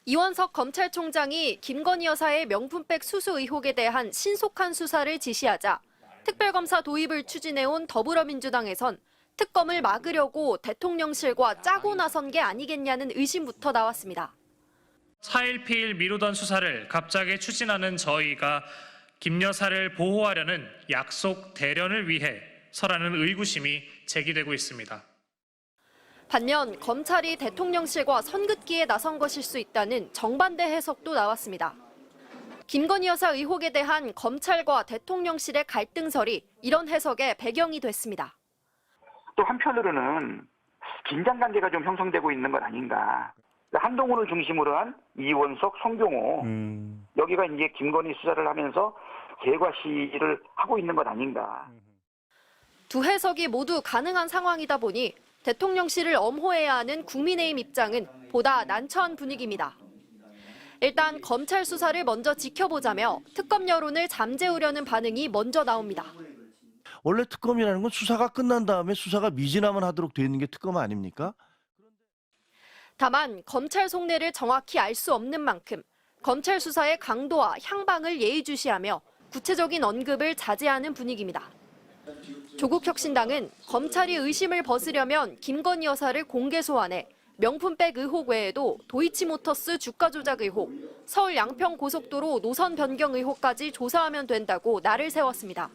이원석 검찰총장이 김건희 여사의 명품백 수수 의혹에 대한 신속한 수사를 지시하자 특별검사 도입을 추진해온 더불어민주당에선 특검을 막으려고 대통령실과 짜고 나선 게 아니겠냐는 의심부터 나왔습니다. 차일피일 미루던 수사를 갑자기 추진하는 저희가 김 여사를 보호하려는 약속 대련을 위해 서라는 의구심이 제기되고 있습니다. 반면 검찰이 대통령실과 선긋기에 나선 것일 수 있다는 정반대 해석도 나왔습니다. 김건희 여사 의혹에 대한 검찰과 대통령실의 갈등설이 이런 해석의 배경이 됐습니다. 또 한편으로는 긴장관계가 좀 형성되고 있는 것 아닌가. 한동훈을 중심으로 한 이원석, 송경호 여기가 이제 김건희 수사를 하면서 개과시를 하고 있는 것 아닌가. 두 해석이 모두 가능한 상황이다 보니 대통령실을 엄호해야 하는 국민의힘 입장은 보다 난처한 분위기입니다. 일단 검찰 수사를 먼저 지켜보자며 특검 여론을 잠재우려는 반응이 먼저 나옵니다. 원래 특검이라는 건 수사가 끝난 다음에 수사가 미진하면 하도록 돼 있는 게 특검 아닙니까? 다만 검찰 속내를 정확히 알 수 없는 만큼 검찰 수사의 강도와 향방을 예의주시하며 구체적인 언급을 자제하는 분위기입니다. 조국혁신당은 검찰이 의심을 벗으려면 김건희 여사를 공개 소환해 명품백 의혹 외에도 도이치모터스 주가 조작 의혹, 서울 양평 고속도로 노선 변경 의혹까지 조사하면 된다고 날을 세웠습니다.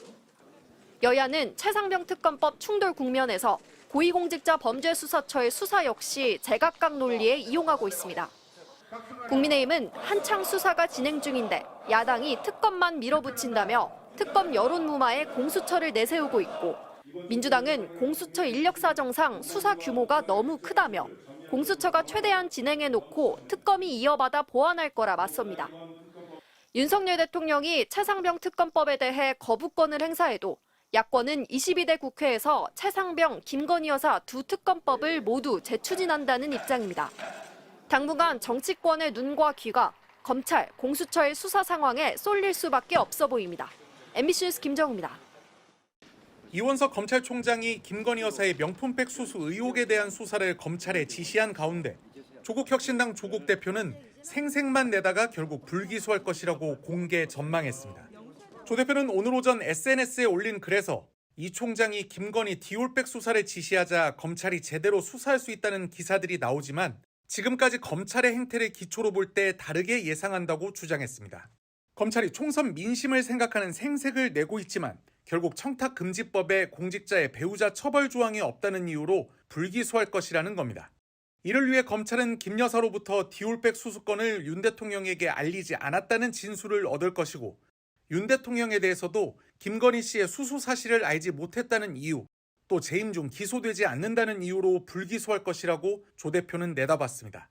여야는 최상병 특검법 충돌 국면에서 고위공직자 범죄수사처의 수사 역시 제각각 논리에 이용하고 있습니다. 국민의힘은 한창 수사가 진행 중인데 야당이 특검만 밀어붙인다며 특검 여론 무마에 공수처를 내세우고 있고, 민주당은 공수처 인력 사정상 수사 규모가 너무 크다며 공수처가 최대한 진행해놓고 특검이 이어받아 보완할 거라 맞섭니다. 윤석열 대통령이 최상병 특검법에 대해 거부권을 행사해도 야권은 22대 국회에서 최상병, 김건희 여사 두 특검법을 모두 재추진한다는 입장입니다. 당분간 정치권의 눈과 귀가 검찰, 공수처의 수사 상황에 쏠릴 수밖에 없어 보입니다. MBC 뉴스 김정우입니다. 이원석 검찰총장이 김건희 여사의 명품백 수수 의혹에 대한 수사를 검찰에 지시한 가운데 조국혁신당 조국 대표는 생색만 내다가 결국 불기소할 것이라고 공개 전망했습니다. 조 대표는 오늘 오전 SNS에 올린 글에서 이 총장이 김건희 디올백 수사를 지시하자 검찰이 제대로 수사할 수 있다는 기사들이 나오지만 지금까지 검찰의 행태를 기초로 볼 때 다르게 예상한다고 주장했습니다. 검찰이 총선 민심을 생각하는 생색을 내고 있지만 결국 청탁금지법에 공직자의 배우자 처벌 조항이 없다는 이유로 불기소할 것이라는 겁니다. 이를 위해 검찰은 김 여사로부터 디올백 수수권을 윤 대통령에게 알리지 않았다는 진술을 얻을 것이고, 윤 대통령에 대해서도 김건희 씨의 수수 사실을 알지 못했다는 이유, 또 재임 중 기소되지 않는다는 이유로 불기소할 것이라고 조 대표는 내다봤습니다.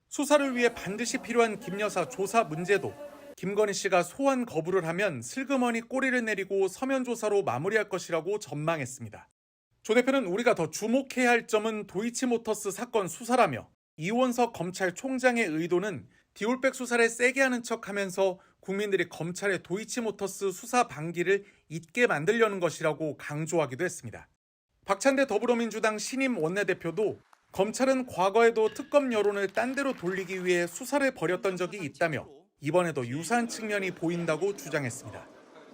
수사를 위해 반드시 필요한 김 여사 조사 문제도 김건희 씨가 소환 거부를 하면 슬그머니 꼬리를 내리고 서면 조사로 마무리할 것이라고 전망했습니다. 조 대표는 우리가 더 주목해야 할 점은 도이치모터스 사건 수사라며, 이원석 검찰총장의 의도는 디올백 수사를 세게 하는 척하면서 국민들이 검찰의 도이치모터스 수사 방기를 잊게 만들려는 것이라고 강조하기도 했습니다. 박찬대 더불어민주당 신임 원내대표도 검찰은 과거에도 특검 여론을 딴 데로 돌리기 위해 수사를 벌였던 적이 있다며 이번에도 유사한 측면이 보인다고 주장했습니다.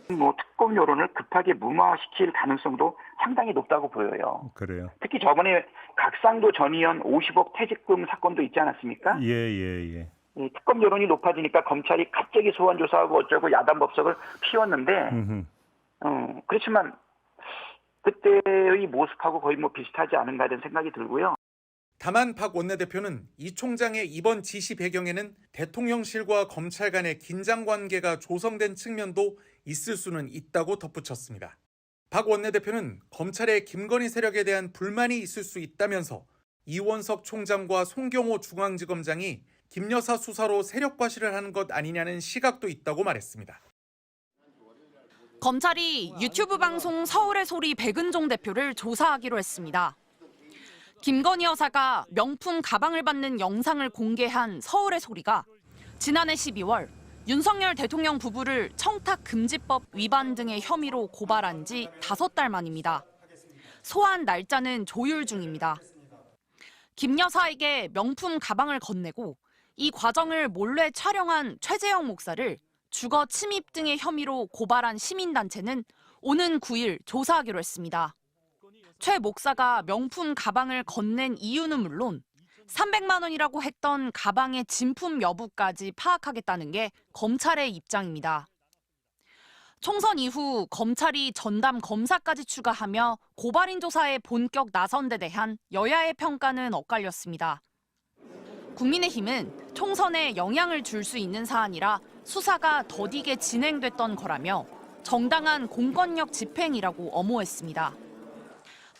특검 여론을 급하게 무마시킬 가능성도 상당히 높다고 보여요. 그래요. 특히 저번에 각상도 전 의원 50억 퇴직금 사건도 있지 않았습니까? 예. 이 특검 여론이 높아지니까 검찰이 갑자기 소환 조사하고 어쩌고 야단 법석을 피웠는데, 그렇지만 그때의 모습하고 거의 비슷하지 않은가 이런 생각이 들고요. 다만 박 원내대표는 이 총장의 이번 지시 배경에는 대통령실과 검찰 간의 긴장 관계가 조성된 측면도 있을 수는 있다고 덧붙였습니다. 박 원내대표는 검찰의 김건희 세력에 대한 불만이 있을 수 있다면서 이원석 총장과 송경호 중앙지검장이 김 여사 수사로 세력 과시를 하는 것 아니냐는 시각도 있다고 말했습니다. 검찰이 유튜브 방송 서울의 소리 백은종 대표를 조사하기로 했습니다. 김건희 여사가 명품 가방을 받는 영상을 공개한 서울의 소리가 지난해 12월 윤석열 대통령 부부를 청탁금지법 위반 등의 혐의로 고발한 지 5달 만입니다. 소환 날짜는 조율 중입니다. 김 여사에게 명품 가방을 건네고 이 과정을 몰래 촬영한 최재형 목사를 주거 침입 등의 혐의로 고발한 시민단체는 오는 9일 조사하기로 했습니다. 최 목사가 명품 가방을 건넨 이유는 물론 300만 원이라고 했던 가방의 진품 여부까지 파악하겠다는 게 검찰의 입장입니다. 총선 이후 검찰이 전담 검사까지 추가하며 고발인 조사에 본격 나선 데 대한 여야의 평가는 엇갈렸습니다. 국민의힘은 총선에 영향을 줄 수 있는 사안이라 수사가 더디게 진행됐던 거라며 정당한 공권력 집행이라고 엄호했습니다.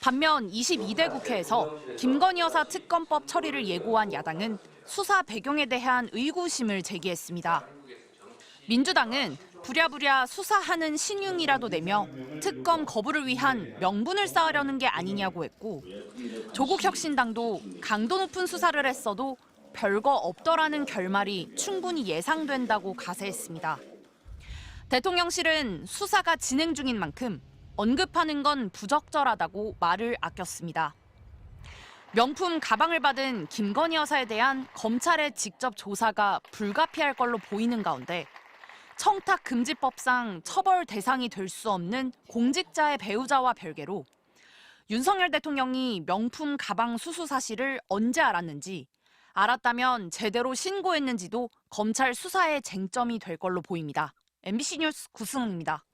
반면 22대 국회에서 김건희 여사 특검법 처리를 예고한 야당은 수사 배경에 대한 의구심을 제기했습니다. 민주당은 부랴부랴 수사하는 신용이라도 내며 특검 거부를 위한 명분을 쌓으려는 게 아니냐고 했고, 조국혁신당도 강도 높은 수사를 했어도 별거 없더라는 결말이 충분히 예상된다고 가세했습니다. 대통령실은 수사가 진행 중인 만큼 언급하는 건 부적절하다고 말을 아꼈습니다. 명품 가방을 받은 김건희 여사에 대한 검찰의 직접 조사가 불가피할 걸로 보이는 가운데 청탁금지법상 처벌 대상이 될 수 없는 공직자의 배우자와 별개로 윤석열 대통령이 명품 가방 수수 사실을 언제 알았는지, 알았다면 제대로 신고했는지도 검찰 수사의 쟁점이 될 걸로 보입니다. MBC 뉴스 구승훈입니다.